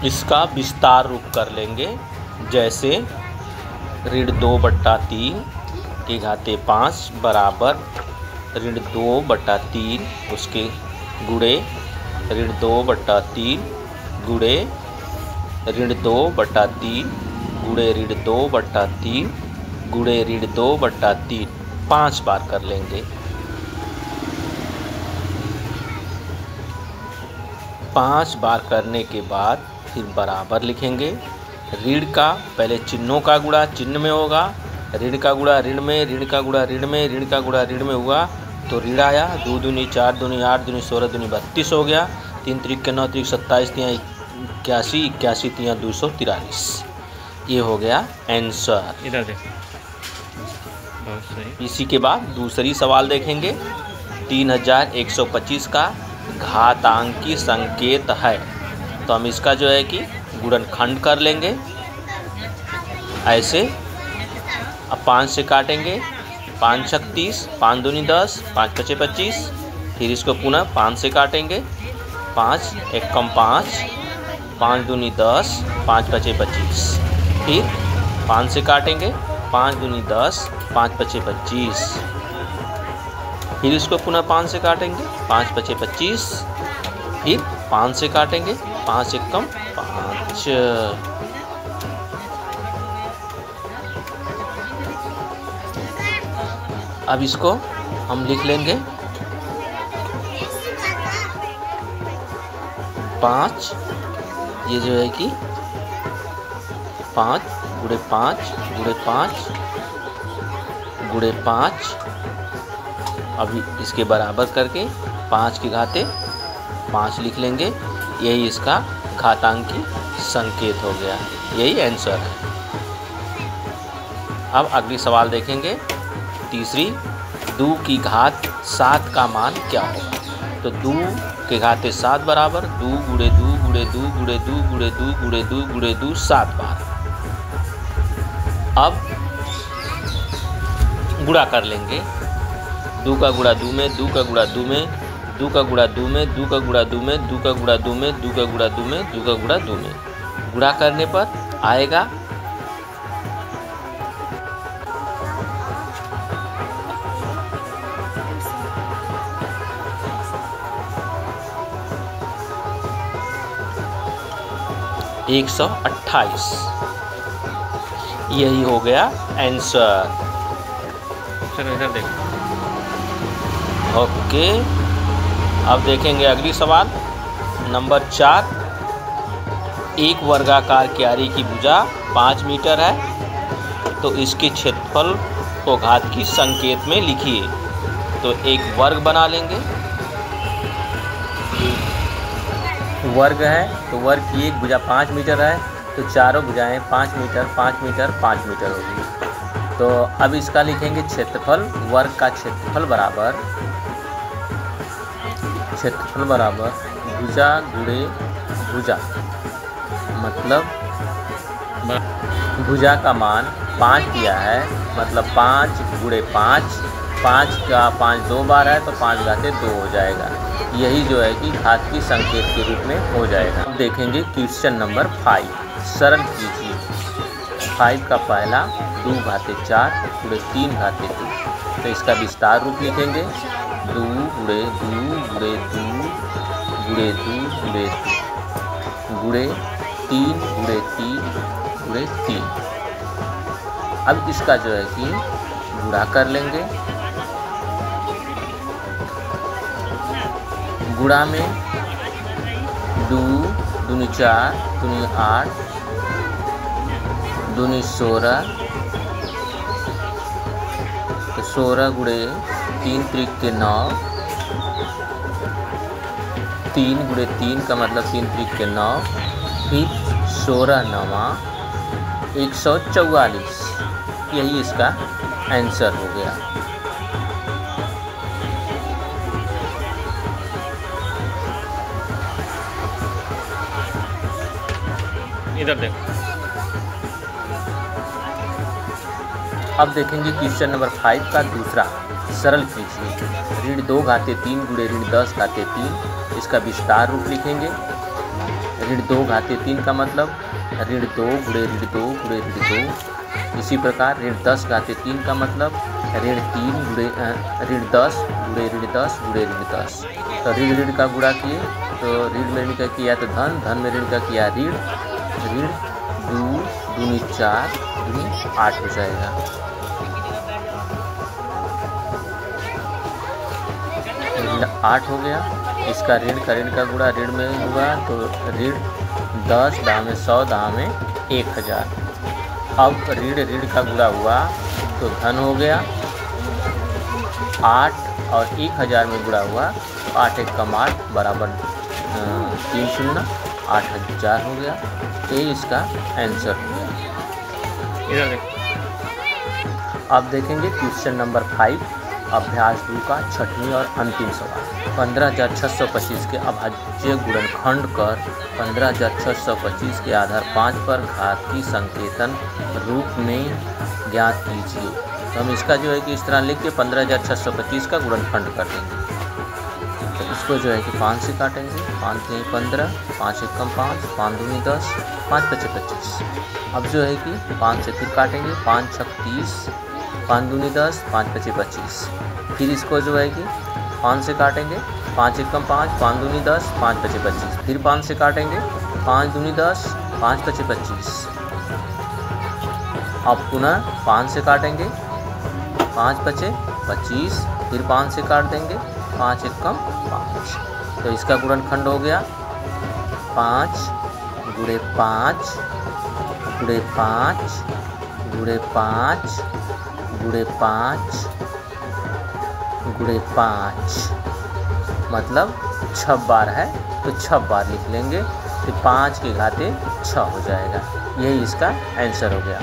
इसका विस्तार रूप कर लेंगे। जैसे ऋण 2/3 की घाते 5 बराबर ऋण 2/3 उसके गुणे ऋण 2/3 गुणे ऋण 2/3 गुणे ऋण 2/3 गुणे ऋण 2/3 5 बार कर लेंगे। 5 बार करने के बाद फिर बराबर लिखेंगे। ऋण का पहले चिन्हों का गुणा चिन्ह में होगा, ऋण का गुणा ऋण में, ऋण का गुणा ऋण में, ऋण का गुणा ऋण में हुआ तो ऋण आया। 2 दूनी 4 दूनी 8 दूनी 16 दूनी 32 हो गया। 3 त्रिक के 9 त्रिक 27 तिया 81 81 तिया 243। ये हो गया आंसर। इधर देखो, बहुत सही। इसी के बाद दूसरी सवाल देखेंगे। 3125 का घातांकी संकेत है तो हम इसका जो है कि गुणनखंड कर लेंगे ऐसे। अब 5 से काटेंगे, 5 छक 30, 5 दूनी 10, 5 पचे 25। फिर इसको पुनः 5 से काटेंगे, 5 एक कम 5, 5 दूनी 10, 5 पचे 25। फिर 5 से काटेंगे, 5 दूनी 10, 5 पचे 25। फिर इसको पुनः 5 से काटेंगे, 5 पचे 25। फिर 5 से काटेंगे, 5 एक कम 5। अब इसको हम लिख लेंगे 5। ये जो है कि 5 गुणे 5 गुणे 5 गुणे 5। अभी इसके बराबर करके 5 की घाते 5 लिख लेंगे। यही इसका घातांकी संकेत हो गया। यही आंसर है। अब अगली सवाल देखेंगे। तीसरी, 2 की घात 7 का मान क्या होगा। तो 2 के घाते 7 बराबर 2 गुणे 2 गुणे 2 गुणे 2 गुणे 2 गुणे 2 गुणे 2 7 बार। अब गुणा कर लेंगे। 2 का गुणा 2 में, 2 का गुणा 2 में, 2 का गुणा 2 में, 2 का गुणा 2 में, 2 का गुणा 2 में, 2 का गुणा 2 में, 2 का गुणा 2 में। गुणा करने पर आएगा 128। यही हो गया आंसर। चलो इधर देखो। ओके, अब देखेंगे अगली सवाल नंबर 4। एक वर्गाकार क्यारी की भुजा 5 मीटर है तो इसके क्षेत्रफल को घात की संकेत में लिखिए। तो एक वर्ग बना लेंगे। वर्ग है तो वर्ग की एक भुजा 5 मीटर है तो चारों भुजाएं 5 मीटर 5 मीटर 5 मीटर होगी। तो अब इसका लिखेंगे क्षेत्रफल। वर्ग का क्षेत्रफल बराबर भुजा गुणे भुजा, मतलब भुजा का मान 5 दिया है, मतलब 5 गुणे 5। 5 का 5 2 बार है तो 5 घाते 2 हो जाएगा। यही जो है कि घात की संकेत के रूप में हो जाएगा। अब देखेंगे क्वेश्चन नंबर 5। सरल कीजिए। 5 का पहला 2 घाते 4 गुणे 3 घाते 2। तो इसका विस्तार रूप लिखेंगे 2 गुणे 2 गुणे 2 गुणे 2 गुणे 2 गुणे 3 गुणे 3 गुणे 3। अब इसका जो है कि गुणा कर लेंगे। गुणा में 2 दूनी 4 दूनी 8 दूनी 16 तो 16 गुणे 3 त्रिक के 9। 3 गुणे 3 का मतलब 3 त्रिक के 9। फिर 16 9 144। यही इसका आंसर हो गया। इधर देखो। अब देखेंगे क्वेश्चन नंबर 5 का दूसरा। सरल कीजिए। ऋण 2 घाते 3 गुणे ऋण 10 घाते 3। इसका विस्तार रूप लिखेंगे। ऋण 2 घाते 3 का मतलब ऋण 2 गुणे ऋण 2 गुणे ऋण 2। इसी प्रकार ऋण 10 घाते 3 का मतलब ऋण 3 गुणे ऋण 10 गुणे ऋण 10 गुणे ऋण 10। तो ऋण का गुणा किए तो ऋण में ऋण का किया तो धन, धन में ऋण का किया ऋण, ऋण 2 दूनी 4 दूनी 8 हो जाएगा। ऋण 8 हो गया। इसका ऋण का गुणा ऋण में हुआ तो ऋण 10 दाम में 100 दाम में 1000। अब ऋण का गुणा हुआ तो धन हो गया 8 और 1000 में गुणा हुआ तो 8 एक कम 8 बराबर 3 शून्य 8000 हो गया। ये इसका आंसर हो गया। इधर देख। अब देखेंगे क्वेश्चन नंबर 5 अभ्यास 2 का छठवीं और अंतिम सवाल। 15625 के अभाज्य गुणनखंड कर 15625 के आधार 5 पर घातीय संकेतन रूप में ज्ञात कीजिए। तो हम इसका जो है कि इस तरह लिख के 15625 का गुणनखंड कर देंगे। तो इसको जो है कि 5 से काटेंगे, 5 3 15, 5 1 5, 5 दूनी 10, 5 5 25। अब जो है कि 5 से फिर काटेंगे, 5 6 30, 5 दूनी 10, 5 5 25। फिर इसको जो है कि 5 से काटेंगे, 5 1 5, 5 दूनी 10, 5 5 25। फिर 5 से काटेंगे, 5 दूनी 10, 5 5 25। अब पुनः 5 से काटेंगे, 5 5 25। फिर 5 से काट देंगे, 5 1 5। तो इसका गुणनखंड हो गया 5 गुणे 5 गुणे 5 गुणे 5 गुणे 5 गुणे 5, मतलब 6 बार है तो 6 बार लिख लेंगे। फिर 5 के घाते 6 हो जाएगा। यही इसका आंसर हो गया।